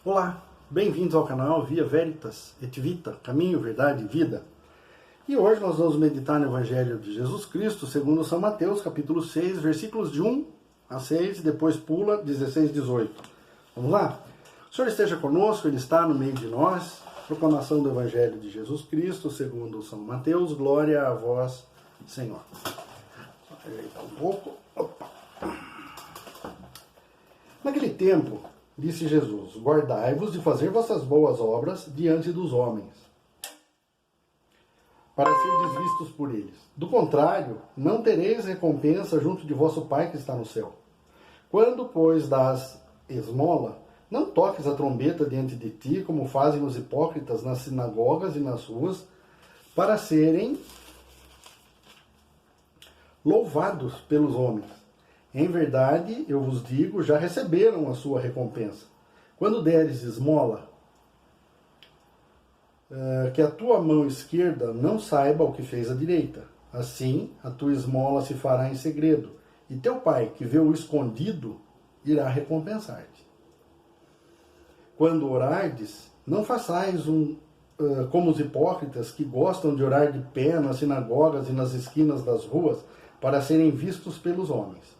Olá, bem-vindos ao canal Via Veritas et Vita, Caminho, Verdade e Vida. E hoje nós vamos meditar no Evangelho de Jesus Cristo, segundo São Mateus, capítulo 6, versículos de 1 a 6, e depois pula 16 e 18. Vamos lá? O Senhor esteja conosco, Ele está no meio de nós. Proclamação do Evangelho de Jesus Cristo, segundo São Mateus. Glória a vós, Senhor. Só ajeitar um pouco. Opa. Naquele tempo, disse Jesus: guardai-vos de fazer vossas boas obras diante dos homens, para serdes vistos por eles. Do contrário, não tereis recompensa junto de vosso Pai que está no céu. Quando, pois, dás esmola, não toques a trombeta diante de ti, como fazem os hipócritas nas sinagogas e nas ruas, para serem louvados pelos homens. Em verdade, eu vos digo, já receberam a sua recompensa. Quando deres esmola, que a tua mão esquerda não saiba o que fez a direita. Assim, a tua esmola se fará em segredo, e teu Pai, que vê o escondido, irá recompensar-te. Quando orardes, não façais como os hipócritas, que gostam de orar de pé nas sinagogas e nas esquinas das ruas, para serem vistos pelos homens.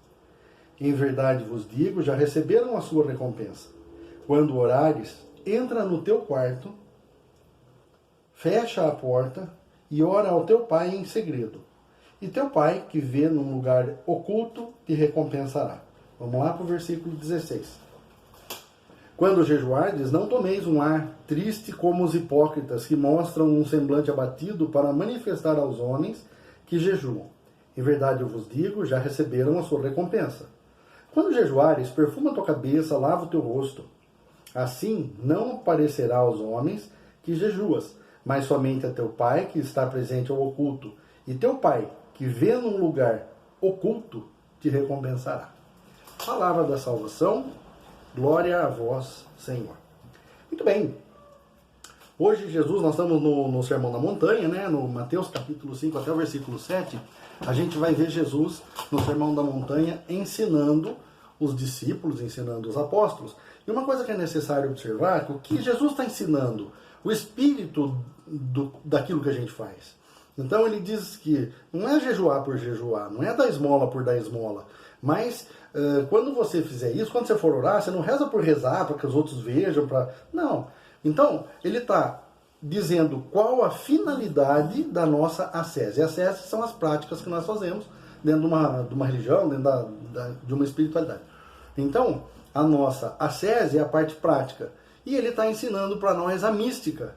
Em verdade vos digo, já receberam a sua recompensa. Quando orares, entra no teu quarto, fecha a porta e ora ao teu Pai em segredo. E teu Pai, que vê num lugar oculto, te recompensará. Vamos lá para o versículo 16. Quando jejuardes, não tomeis um ar triste como os hipócritas, que mostram um semblante abatido para manifestar aos homens que jejuam. Em verdade eu vos digo, já receberam a sua recompensa. Quando jejuares, perfuma a tua cabeça, lava o teu rosto. Assim não parecerá aos homens que jejuas, mas somente a teu Pai que está presente ao oculto. E teu Pai, que vê num lugar oculto, te recompensará. Palavra da salvação, glória a vós, Senhor. Muito bem. Hoje, Jesus, nós estamos no Sermão da Montanha, né? No Mateus capítulo 5 até o versículo 7, a gente vai ver Jesus no Sermão da Montanha ensinando os discípulos, ensinando os apóstolos. E uma coisa que é necessário observar é que o que Jesus está ensinando, o espírito daquilo que a gente faz. Então ele diz que não é jejuar por jejuar, não é dar esmola por dar esmola, mas quando você fizer isso, quando você for orar, você não reza por rezar, para que os outros vejam, não. Então, ele está dizendo qual a finalidade da nossa ascese. E ascese são as práticas que nós fazemos dentro de uma religião, dentro de uma espiritualidade. Então, a nossa ascese é a parte prática. E ele está ensinando para nós a mística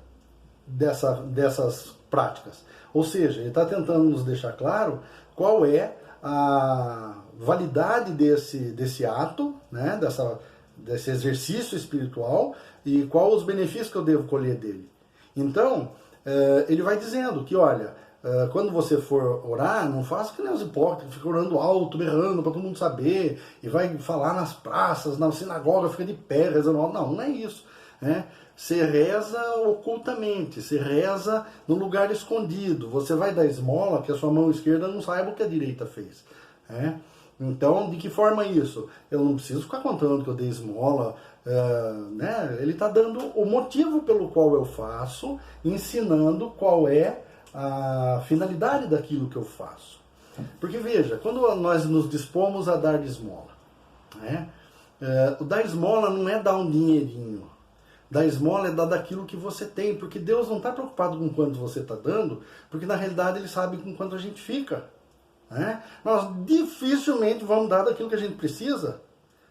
dessas práticas. Ou seja, ele está tentando nos deixar claro qual é a validade desse ato, né, desse exercício espiritual, e quais os benefícios que eu devo colher dele. Então, ele vai dizendo que, olha, quando você for orar, não faça que nem os hipócritas, fica orando alto, berrando para todo mundo saber, e vai falar nas praças, na sinagoga, fica de pé, rezando alto. Não é isso. Né? Você reza ocultamente, você reza no lugar escondido, você vai dar esmola que a sua mão esquerda não saiba o que a direita fez. Né? Então, de que forma isso? Eu não preciso ficar contando que eu dei esmola, né? Ele está dando o motivo pelo qual eu faço, ensinando qual é a finalidade daquilo que eu faço. Porque veja, quando nós nos dispomos a dar esmola, né? O dar esmola não é dar um dinheirinho. Dar esmola é dar daquilo que você tem, porque Deus não está preocupado com quanto você está dando, porque na realidade Ele sabe com quanto a gente fica. Né? Nós dificilmente vamos dar daquilo que a gente precisa.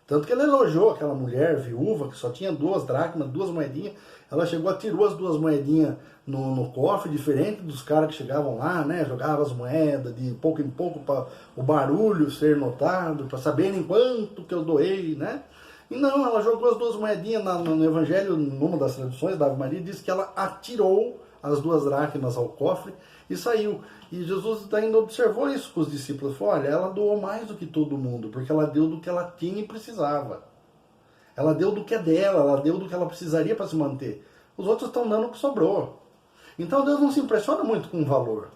Tanto que ele elogiou aquela mulher viúva que só tinha 2 dracmas, 2 moedinhas. Ela chegou, tirou as 2 moedinhas no cofre, diferente dos caras que chegavam lá, né? Jogavam as moedas de pouco em pouco para o barulho ser notado, para saberem quanto que eu doei, né? E não, ela jogou as 2 moedinhas no Evangelho, numa das traduções da Ave Maria, diz que ela atirou as 2 dracmas ao cofre e saiu. E Jesus ainda observou isso com os discípulos. Falou, olha, ela doou mais do que todo mundo, porque ela deu do que ela tinha e precisava. Ela deu do que é dela, ela deu do que ela precisaria para se manter. Os outros estão dando o que sobrou. Então Deus não se impressiona muito com o valor,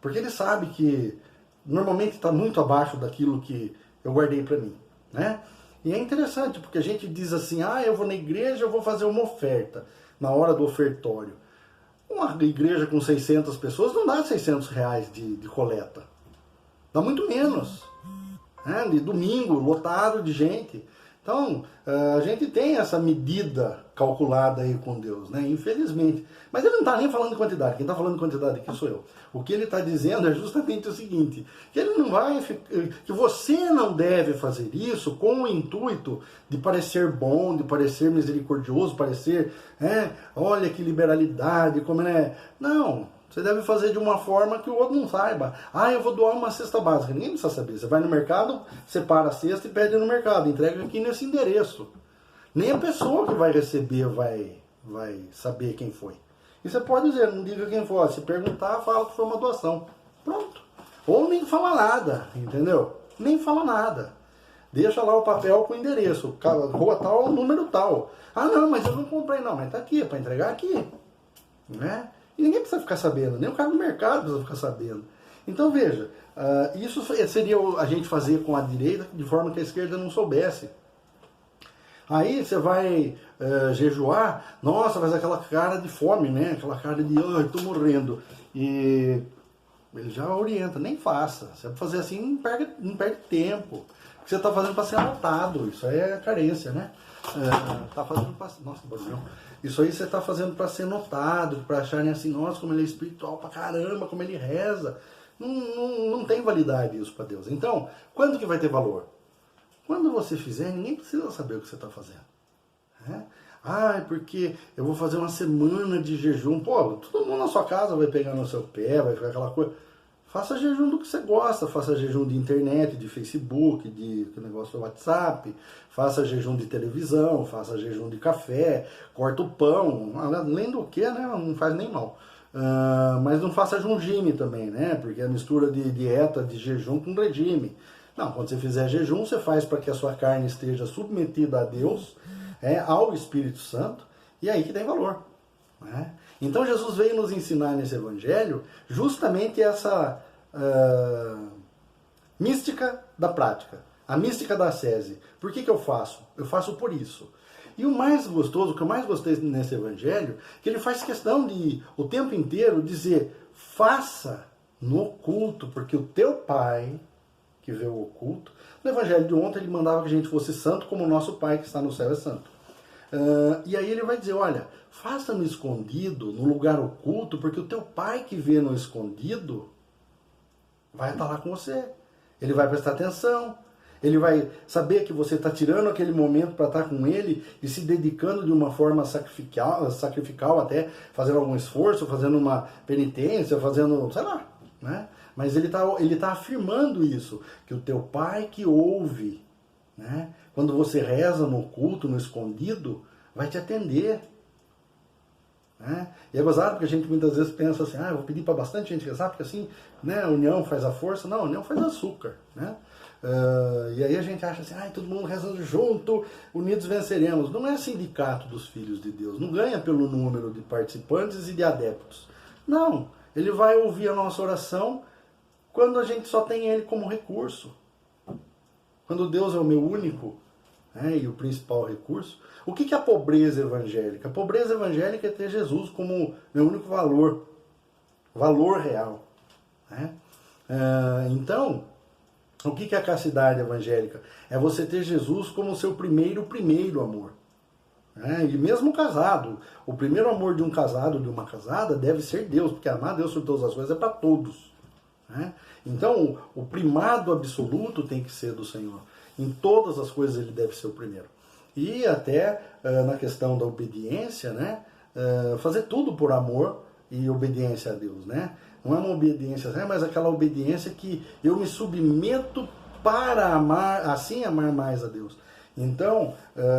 porque Ele sabe que normalmente está muito abaixo daquilo que eu guardei para mim. Né? E é interessante, porque a gente diz assim, eu vou na igreja, eu vou fazer uma oferta, na hora do ofertório. Uma igreja com 600 pessoas não dá R$600 de coleta. Dá muito menos. Né? De domingo, lotado de gente. Então, a gente tem essa medida calculada aí com Deus, né? Infelizmente. Mas ele não está nem falando de quantidade. Quem está falando de quantidade aqui sou eu. O que ele está dizendo é justamente o seguinte, que ele não vai, que você não deve fazer isso com o intuito de parecer bom, de parecer misericordioso, parecer, olha que liberalidade, como é. Não. Você deve fazer de uma forma que o outro não saiba. Eu vou doar uma cesta básica. Ninguém precisa saber. Você vai no mercado, separa a cesta e pede no mercado. Entrega aqui nesse endereço. Nem a pessoa que vai receber vai saber quem foi. E você pode dizer, não diga quem foi. Se perguntar, fala que foi uma doação. Pronto. Ou nem fala nada, entendeu? Nem fala nada. Deixa lá o papel com o endereço. Rua tal, número tal. Não, mas eu não comprei não. Mas tá aqui, é para entregar aqui. Né? E ninguém precisa ficar sabendo, nem o cara do mercado precisa ficar sabendo. Então veja, isso seria a gente fazer com a direita de forma que a esquerda não soubesse. Aí você vai jejuar, nossa, faz aquela cara de fome, né? Aquela cara de, tô morrendo. E ele já orienta, nem faça. Você vai fazer assim, não perde tempo. Porque você está fazendo para ser anotado, isso aí é carência, né? Tá fazendo pra... Nossa, barulhão. Isso aí você está fazendo para ser notado, para acharem assim, nossa, como ele é espiritual pra caramba, como ele reza. Não tem validade isso para Deus. Então, quando que vai ter valor? Quando você fizer, ninguém precisa saber o que você está fazendo. Porque eu vou fazer uma semana de jejum. Pô, todo mundo na sua casa vai pegar no seu pé, vai ficar aquela coisa. Faça jejum do que você gosta, faça jejum de internet, de Facebook, de negócio do WhatsApp, faça jejum de televisão, faça jejum de café, corta o pão, além do que, né, não faz nem mal. Mas não faça regime também, né, porque é a mistura de dieta, de jejum com regime. Não, quando você fizer jejum, você faz para que a sua carne esteja submetida a Deus, ao Espírito Santo, e é aí que tem valor. Né? Então Jesus veio nos ensinar nesse evangelho justamente essa mística da prática, a mística da ascese. Por que eu faço? Eu faço por isso. E o mais gostoso, o que eu mais gostei nesse evangelho, que ele faz questão de o tempo inteiro dizer, faça no oculto, porque o teu pai que vê o oculto, no evangelho de ontem ele mandava que a gente fosse santo como o nosso pai que está no céu é santo. E aí ele vai dizer, olha, faça no escondido, no lugar oculto, porque o teu pai que vê no escondido vai estar lá com você. Ele vai prestar atenção, ele vai saber que você está tirando aquele momento para estar com ele e se dedicando de uma forma sacrificial até, fazendo algum esforço, fazendo uma penitência, fazendo, sei lá, né? Mas ele tá afirmando isso, que o teu pai que ouve, né? Quando você reza no oculto, no escondido, vai te atender. Né? E é gozado porque a gente muitas vezes pensa assim, eu vou pedir para bastante gente rezar, porque assim, né, a união faz a força. Não, a união faz açúcar. Né? E aí a gente acha assim, todo mundo rezando junto, unidos venceremos. Não é sindicato dos filhos de Deus, não ganha pelo número de participantes e de adeptos. Não, ele vai ouvir a nossa oração quando a gente só tem ele como recurso. Quando Deus é o meu único e o principal recurso. O que é a pobreza evangélica? A pobreza evangélica é ter Jesus como meu único valor real. Né? Então, o que é a castidade evangélica? É você ter Jesus como seu primeiro amor. E mesmo casado, o primeiro amor de um casado, de uma casada, deve ser Deus, porque amar Deus sobre todas as coisas é para todos. Então, o primado absoluto tem que ser do Senhor. Em todas as coisas ele deve ser o primeiro. E até na questão da obediência, né? Fazer tudo por amor e obediência a Deus. Né? Não é uma obediência, mas aquela obediência que eu me submeto para amar, assim amar mais a Deus. Então,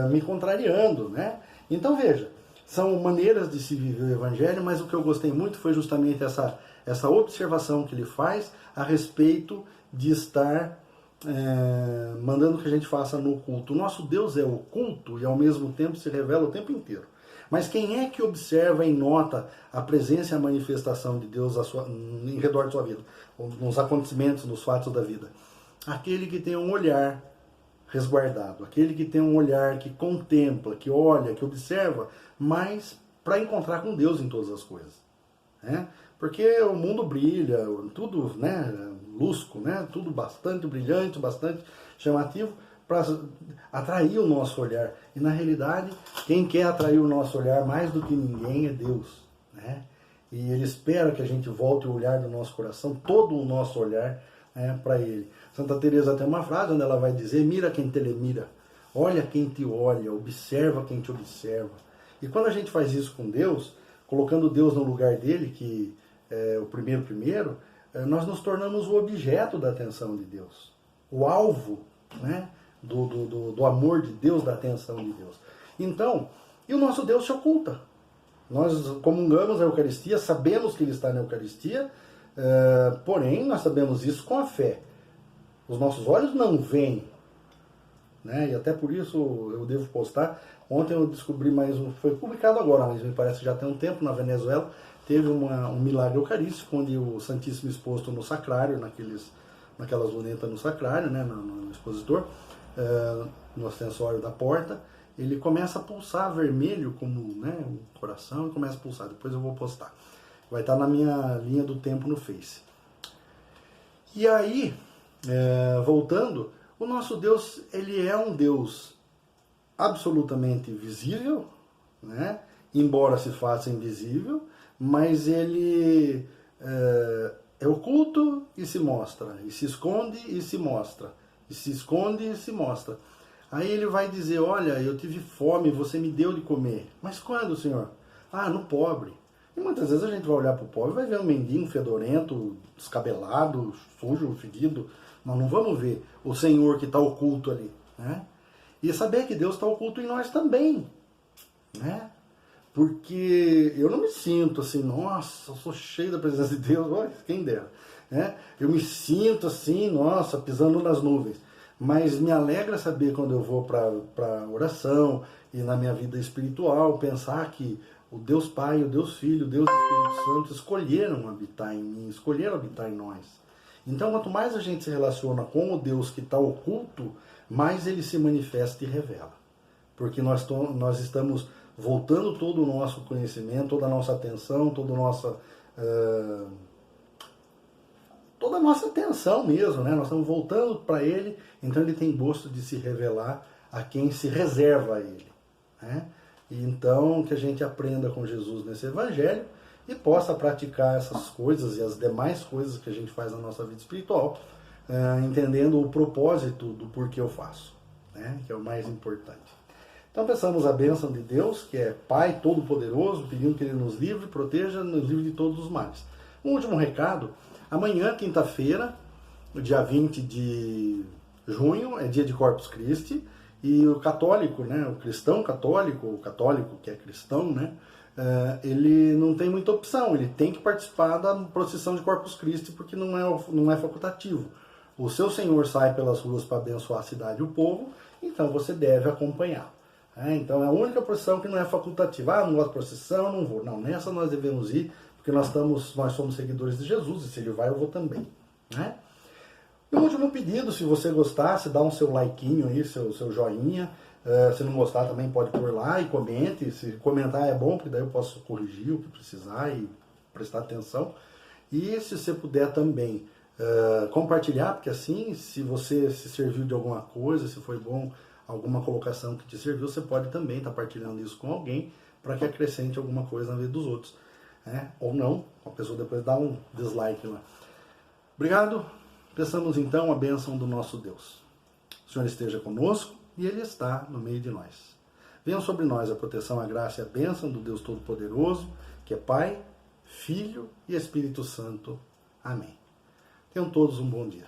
me contrariando. Né? Então veja, são maneiras de se viver o Evangelho, mas o que eu gostei muito foi justamente essa observação que ele faz a respeito de estar mandando que a gente faça no oculto. O nosso Deus é oculto e ao mesmo tempo se revela o tempo inteiro. Mas quem é que observa e nota a presença e a manifestação de Deus em redor de sua vida, nos acontecimentos, nos fatos da vida? Aquele que tem um olhar resguardado, aquele que tem um olhar que contempla, que olha, que observa, mas para encontrar com Deus em todas as coisas. Né? Porque o mundo brilha, tudo, né, lusco, né, tudo bastante brilhante, bastante chamativo, para atrair o nosso olhar. E na realidade, quem quer atrair o nosso olhar mais do que ninguém é Deus. Né? E Ele espera que a gente volte o olhar do nosso coração, todo o nosso olhar, para Ele. Santa Teresa tem uma frase onde ela vai dizer: mira quem te mira, olha quem te olha, observa quem te observa. E quando a gente faz isso com Deus, colocando Deus no lugar dele, que é o primeiro, nós nos tornamos o objeto da atenção de Deus, o alvo, né, do amor de Deus, da atenção de Deus. Então, e o nosso Deus se oculta. Nós comungamos a Eucaristia, sabemos que Ele está na Eucaristia, porém nós sabemos isso com a fé. Os nossos olhos não veem, né? E até por isso eu devo postar. Ontem eu descobri mais um, foi publicado agora, mas me parece que já tem um tempo, na Venezuela, teve um milagre eucarístico, onde o Santíssimo exposto no sacrário, naquelas lunetas no sacrário, né, no expositor, no acessório da porta, ele começa a pulsar vermelho, como, né, um coração, e começa a pulsar. Depois eu vou postar. Vai estar na minha linha do tempo no Face. E aí, voltando, o nosso Deus, ele é um Deus absolutamente visível, né? Embora se faça invisível, mas ele é oculto e se mostra, e se esconde e se mostra, e se esconde e se mostra. Aí ele vai dizer: olha, eu tive fome, você me deu de comer. Mas quando, Senhor? Ah, no pobre. E muitas vezes a gente vai olhar para o pobre e vai ver um mendigo fedorento, descabelado, sujo, fedido. Nós não vamos ver o Senhor que está oculto ali, né? E saber que Deus está oculto em nós também, né? Porque eu não me sinto assim, nossa, eu sou cheio da presença de Deus, olha, quem dera, né? Eu me sinto assim, nossa, pisando nas nuvens. Mas me alegra saber, quando eu vou para oração e na minha vida espiritual, pensar que o Deus Pai, o Deus Filho, o Deus Espírito Santo escolheram habitar em mim, escolheram habitar em nós. Então, quanto mais a gente se relaciona com o Deus que está oculto, mais ele se manifesta e revela. Porque nós estamos voltando todo o nosso conhecimento, toda a nossa atenção, toda a nossa atenção mesmo, né? Nós estamos voltando para ele, então ele tem gosto de se revelar a quem se reserva a ele, né? E então que a gente aprenda com Jesus nesse evangelho e possa praticar essas coisas e as demais coisas que a gente faz na nossa vida espiritual, entendendo o propósito do porquê eu faço, né? Que é o mais importante. Então peçamos a bênção de Deus, que é Pai Todo-Poderoso, pedindo que Ele nos livre e proteja, nos livre de todos os males. Um último recado: amanhã, quinta-feira, dia 20 de junho, é dia de Corpus Christi, e o católico, né, o cristão católico, o católico que é cristão, né, ele não tem muita opção, ele tem que participar da procissão de Corpus Christi, porque não é facultativo. O seu Senhor sai pelas ruas para abençoar a cidade e o povo, então você deve acompanhar. Então é a única procissão que não é facultativa. Ah, não gosto de procissão, não vou. Não, nessa nós devemos ir, porque nós somos seguidores de Jesus, e se ele vai, eu vou também, né? E um último pedido: se você gostasse, dá um seu likeinho aí, seu joinha. Se não gostar também pode pôr lá e comente. Se comentar é bom, porque daí eu posso corrigir o que precisar e prestar atenção. E se você puder também compartilhar, porque assim, se você se serviu de alguma coisa, se foi bom alguma colocação que te serviu, você pode também estar partilhando isso com alguém para que acrescente alguma coisa na vida dos outros, né? Ou não, a pessoa depois dá um dislike lá. Obrigado. Peçamos então a bênção do nosso Deus. O Senhor esteja conosco e Ele está no meio de nós. Venham sobre nós a proteção, a graça e a bênção do Deus Todo-Poderoso, que é Pai, Filho e Espírito Santo. Amém. Tenham todos um bom dia.